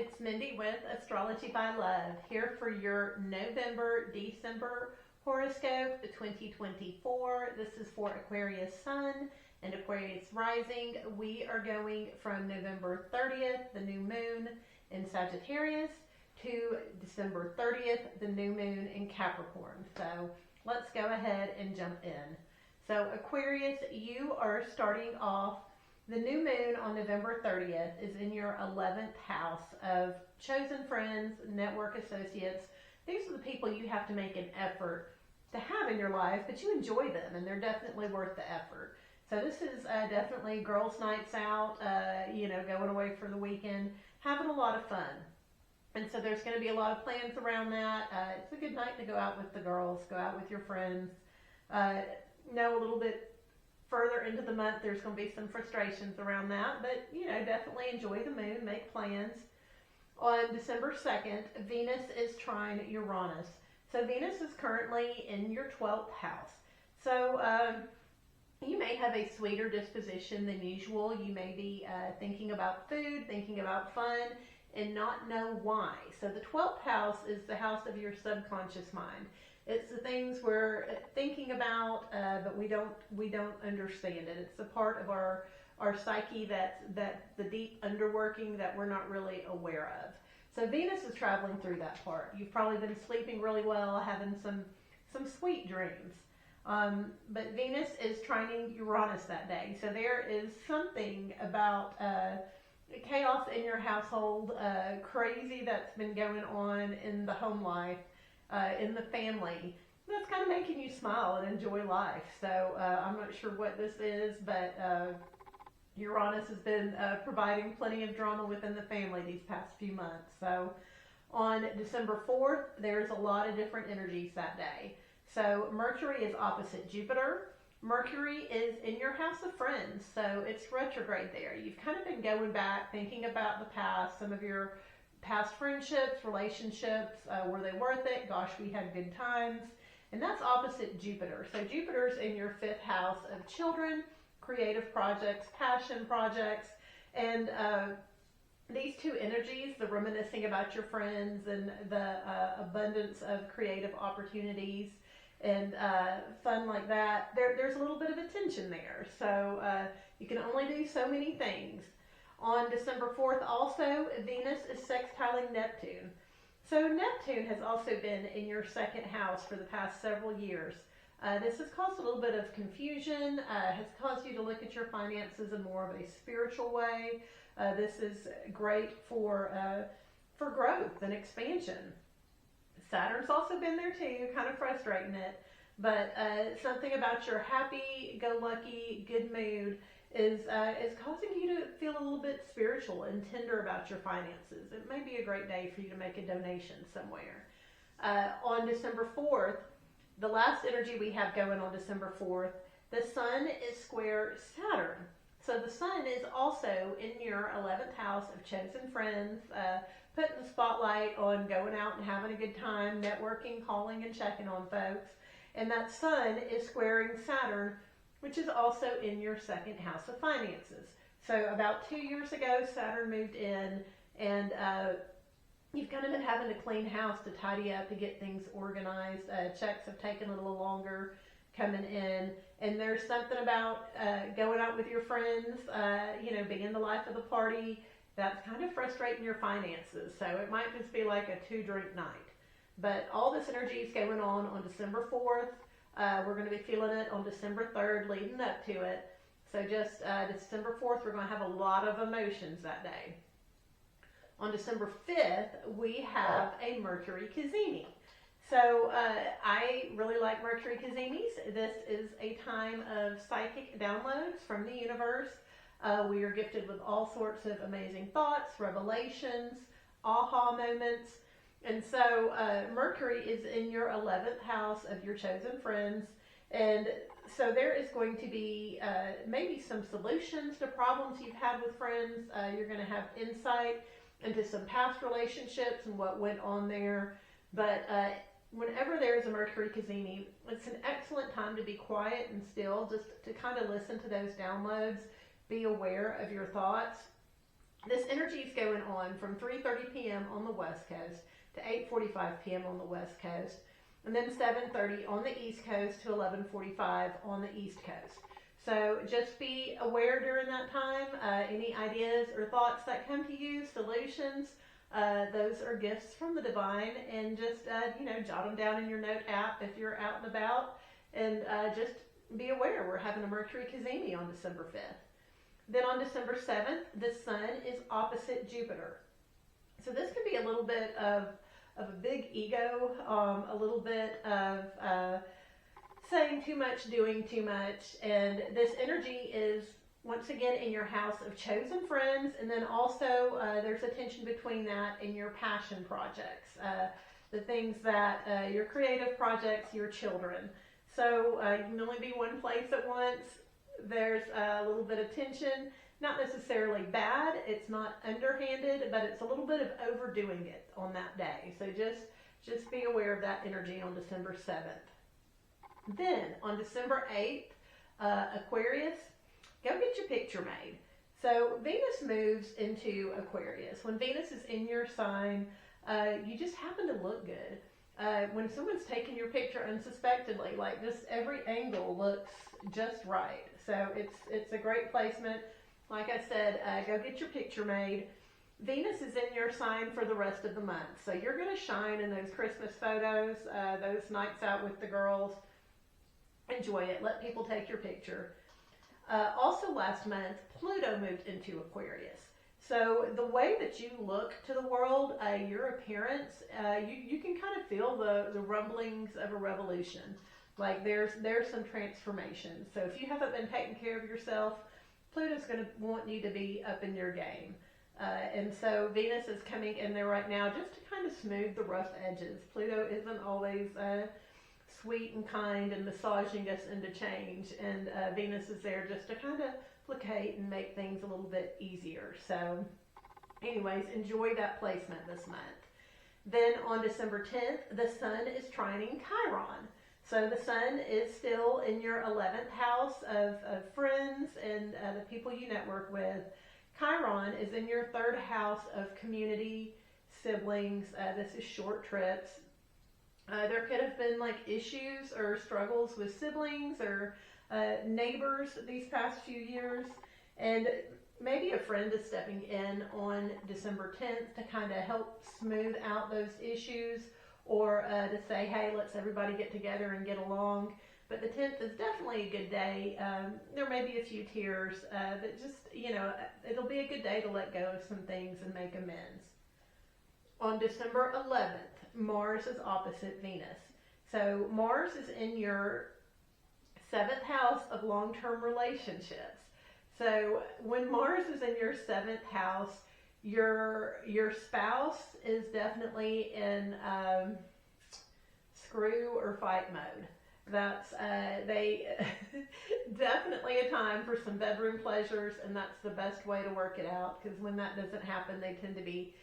it's Mindy with Astrology by Love, here for your November-December horoscope 2024. This is for Aquarius Sun and Aquarius Rising. We are going from November 30th, the new moon in Sagittarius, to December 30th, the new moon in Capricorn. So let's go ahead and jump in. So Aquarius, you are starting off. The new moon on November 30th is in your 11th house of chosen friends, network associates. These are the people you have to make an effort to have in your life, but you enjoy them and they're definitely worth the effort. So this is definitely girls' nights out, going away for the weekend, having a lot of fun. And so there's going to be a lot of plans around that. It's a good night to go out with the girls, go out with your friends. Know a little bit further into the month, there's going to be some frustrations around that, but definitely enjoy the moon, make plans. On December 2nd, Venus is trine Uranus. So Venus is currently in your 12th house. So you may have a sweeter disposition than usual. You may be thinking about food, thinking about fun, and not know why. So the 12th house is the house of your subconscious mind. It's the things we're thinking about, but we don't understand it. It's a part of our psyche that's the deep underworking that we're not really aware of. So Venus is traveling through that part. You've probably been sleeping really well, having some sweet dreams. But Venus is trining Uranus that day. So there is something about chaos in your household, crazy that's been going on in the home life. In the family, that's kind of making you smile and enjoy life. So I'm not sure what this is, but Uranus has been providing plenty of drama within the family these past few months. So on December 4th, there's a lot of different energies that day. So Mercury is opposite Jupiter. Mercury is in your house of friends, so it's retrograde there. You've kind of been going back, thinking about the past, some of your past friendships, relationships, were they worth it? Gosh, we had good times. And that's opposite Jupiter. So Jupiter's in your 5th house of children, creative projects, passion projects. And these two energies, the reminiscing about your friends and the abundance of creative opportunities and fun like that, there's a little bit of a tension there. So you can only do so many things. On December 4th also, Venus is sextiling Neptune. So Neptune has also been in your 2nd house for the past several years. This has caused a little bit of confusion, has caused you to look at your finances in more of a spiritual way. This is great for growth and expansion. Saturn's also been there too, kind of frustrating it. But something about your happy-go-lucky, good mood is causing you to feel a little bit spiritual and tender about your finances. It may be a great day for you to make a donation somewhere. On December 4th, the last energy we have going on December 4th, the Sun is square Saturn. So the Sun is also in your 11th house of chosen friends, putting the spotlight on going out and having a good time, networking, calling and checking on folks. And that Sun is squaring Saturn, which is also in your 2nd house of finances. So about 2 years ago, Saturn moved in, and you've kind of been having to clean house, to tidy up, to get things organized. Checks have taken a little longer coming in, and there's something about going out with your friends, being the life of the party, that's kind of frustrating your finances. So it might just be like a 2-drink night. But all this energy is going on December 4th. We're going to be feeling it on December 3rd, leading up to it. So just December 4th, we're going to have a lot of emotions that day. On December 5th, we have a Mercury Cazimi. So I really like Mercury Cazimis. This is a time of psychic downloads from the universe. We are gifted with all sorts of amazing thoughts, revelations, aha moments. And so Mercury is in your 11th house of your chosen friends. And so there is going to be maybe some solutions to problems you've had with friends. You're going to have insight into some past relationships and what went on there. But whenever there's a Mercury Cazimi, it's an excellent time to be quiet and still, just to kind of listen to those downloads, be aware of your thoughts. This energy is going on from 3:30 p.m. on the West Coast to 8:45 p.m. on the West Coast, and then 7:30 on the East Coast to 11:45 on the East Coast. So just be aware during that time. Any ideas or thoughts that come to you, solutions, those are gifts from the divine, and just jot them down in your note app if you're out and about, and just be aware we're having a Mercury Cazimi on December 5th. Then on December 7th, the Sun is opposite Jupiter. So this could be a little bit of a big ego, a little bit of saying too much, doing too much, and this energy is once again in your house of chosen friends, and then also there's a tension between that and your passion projects, the things that your creative projects, your children. So you can only be one place at once. There's a little bit of tension, not necessarily bad, it's not underhanded, but it's a little bit of overdoing it on that day. So just be aware of that energy on December 7th. Then on December 8th, Aquarius, go get your picture made. So Venus moves into Aquarius. When Venus is in your sign, you just happen to look good. When someone's taking your picture unsuspectedly, like just every angle looks just right. So it's a great placement. Like I said, go get your picture made. Venus is in your sign for the rest of the month. So you're going to shine in those Christmas photos, those nights out with the girls. Enjoy it. Let people take your picture. Also last month, Pluto moved into Aquarius. So the way that you look to the world, your appearance, you can kind of feel the rumblings of a revolution. Like there's some transformation. So if you haven't been taking care of yourself, Pluto's going to want you to be up in your game. And so Venus is coming in there right now just to kind of smooth the rough edges. Pluto isn't always sweet and kind and massaging us into change. And Venus is there just to kind of placate and make things a little bit easier. So anyways, enjoy that placement this month. Then on December 10th, the Sun is trining Chiron. So the Sun is still in your 11th house of friends and the people you network with. Chiron is in your 3rd house of community, siblings. This is short trips. There could have been like issues or struggles with siblings or neighbors these past few years. And maybe a friend is stepping in on December 10th to kind of help smooth out those issues, or to say, hey, let's everybody get together and get along. But the 10th is definitely a good day. There may be a few tears, but just, it'll be a good day to let go of some things and make amends. On December 11th, Mars is opposite Venus. So Mars is in your 7th house of long-term relationships. So when Mars is in your 7th house, your spouse is definitely in screw or fight mode. That's they definitely a time for some bedroom pleasures, and that's the best way to work it out, because when that doesn't happen, they tend to be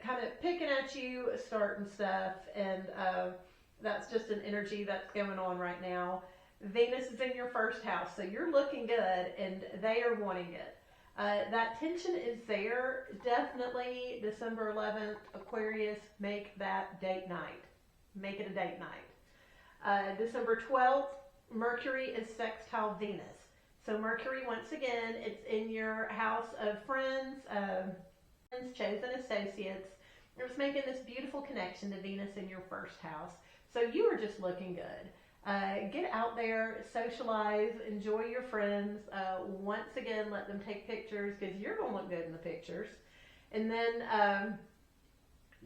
kind of picking at you, starting stuff, and that's just an energy that's going on right now. Venus is in your 1st house, so you're looking good, and they are wanting it. That tension is there. Definitely December 11th, Aquarius, make that date night. Make it a date night. December 12th, Mercury is sextile Venus. So Mercury, once again, it's in your house of friends, chosen associates. It's making this beautiful connection to Venus in your 1st house. So you are just looking good. Get out there, socialize, enjoy your friends. Once again, let them take pictures, because you're going to look good in the pictures. And then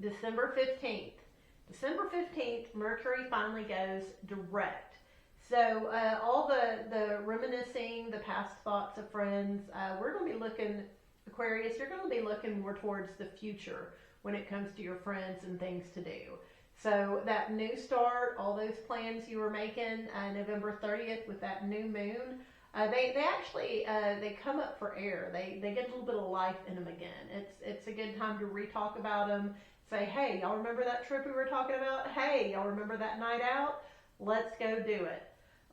December 15th. December 15th, Mercury finally goes direct. So all the reminiscing, the past thoughts of friends, we're going to be looking, Aquarius, you're going to be looking more towards the future when it comes to your friends and things to do. So that new start, all those plans you were making, November 30th with that new moon, they actually they come up for air. They get a little bit of life in them again. It's a good time to re-talk about them. Say, hey, y'all remember that trip we were talking about? Hey, y'all remember that night out? Let's go do it.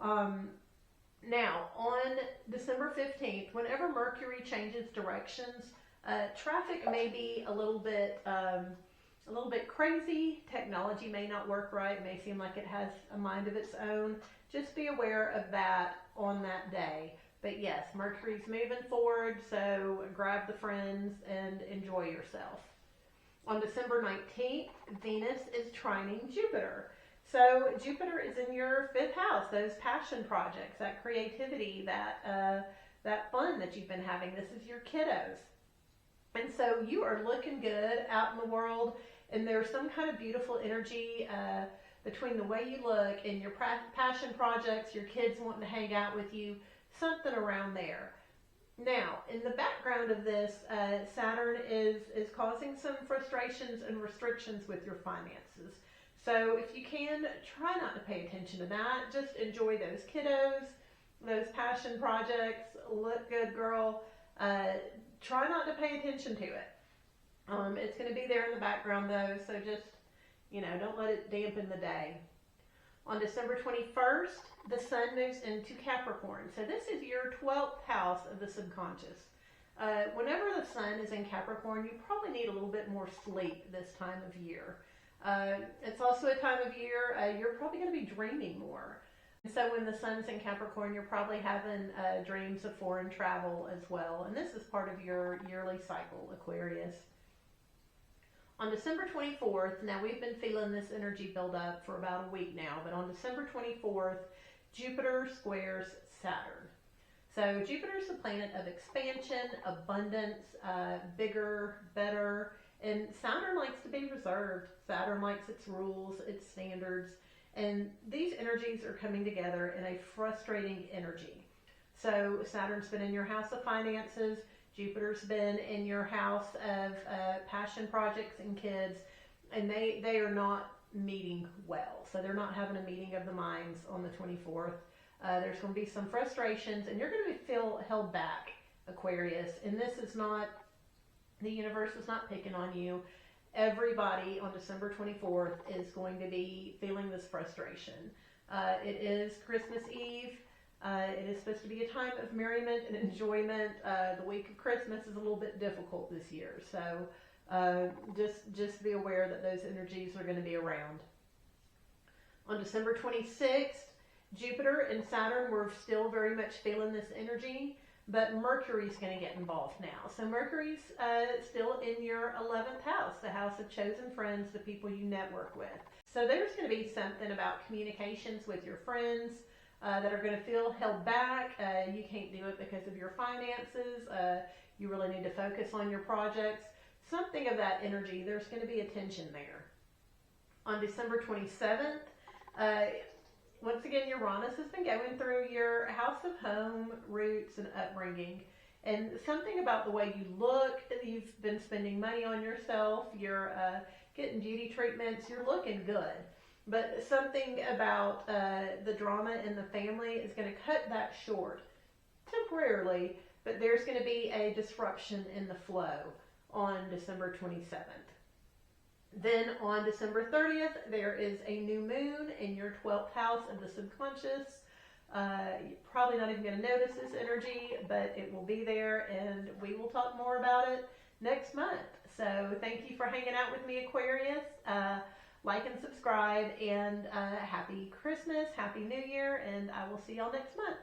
Now, on December 15th, whenever Mercury changes directions, Traffic may be a little bit crazy. Technology may not work right. It may seem like it has a mind of its own. Just be aware of that on that day. But yes, Mercury's moving forward, so grab the friends and enjoy yourself. On December 19th, Venus is trining Jupiter. So Jupiter is in your 5th house, those passion projects, that creativity, that fun that you've been having. This is your kiddos. And so you are looking good out in the world, and there's some kind of beautiful energy between the way you look and your passion projects, your kids wanting to hang out with you, something around there. Now, in the background of this, Saturn is causing some frustrations and restrictions with your finances. So if you can, try not to pay attention to that. Just enjoy those kiddos, those passion projects. Look good, girl. Try not to pay attention to it. It's going to be there in the background though, so just, don't let it dampen the day. On December 21st, the sun moves into Capricorn. So this is your 12th house of the subconscious. Whenever the sun is in Capricorn, you probably need a little bit more sleep this time of year. It's also a time of year you're probably going to be dreaming more. And so when the sun's in Capricorn, you're probably having dreams of foreign travel as well. And this is part of your yearly cycle, Aquarius. On December 24th, now we've been feeling this energy build up for about a week now, but on December 24th, Jupiter squares Saturn. So Jupiter is the planet of expansion, abundance, bigger, better, and Saturn likes to be reserved. Saturn likes its rules, its standards, and these energies are coming together in a frustrating energy. So Saturn's been in your house of finances, Jupiter's been in your house of passion projects and kids, and they are not meeting well. So they're not having a meeting of the minds on the 24th. There's going to be some frustrations, and you're going to feel held back, Aquarius. And this is not, the universe is not picking on you. Everybody on December 24th is going to be feeling this frustration. It is Christmas Eve. It is supposed to be a time of merriment and enjoyment. The week of Christmas is a little bit difficult this year. So just be aware that those energies are going to be around. On December 26th, Jupiter and Saturn were still very much feeling this energy, but Mercury's going to get involved now. So Mercury's still in your 11th house, the house of chosen friends, the people you network with. So there's going to be something about communications with your friends that are going to feel held back. You can't do it because of your finances. You really need to focus on your projects. Something of that energy, there's going to be a tension there. On December 27th, once again, Uranus has been going through your house of home, roots, and upbringing. And something about the way you look, you've been spending money on yourself, you're getting beauty treatments, you're looking good. But something about the drama in the family is going to cut that short temporarily, but there's going to be a disruption in the flow on December 27th. Then on December 30th, there is a new moon in your 12th house of the subconscious. You're probably not even going to notice this energy, but it will be there, and we will talk more about it next month. So thank you for hanging out with me, Aquarius. Like and subscribe, and happy Christmas, happy New Year, and I will see y'all next month.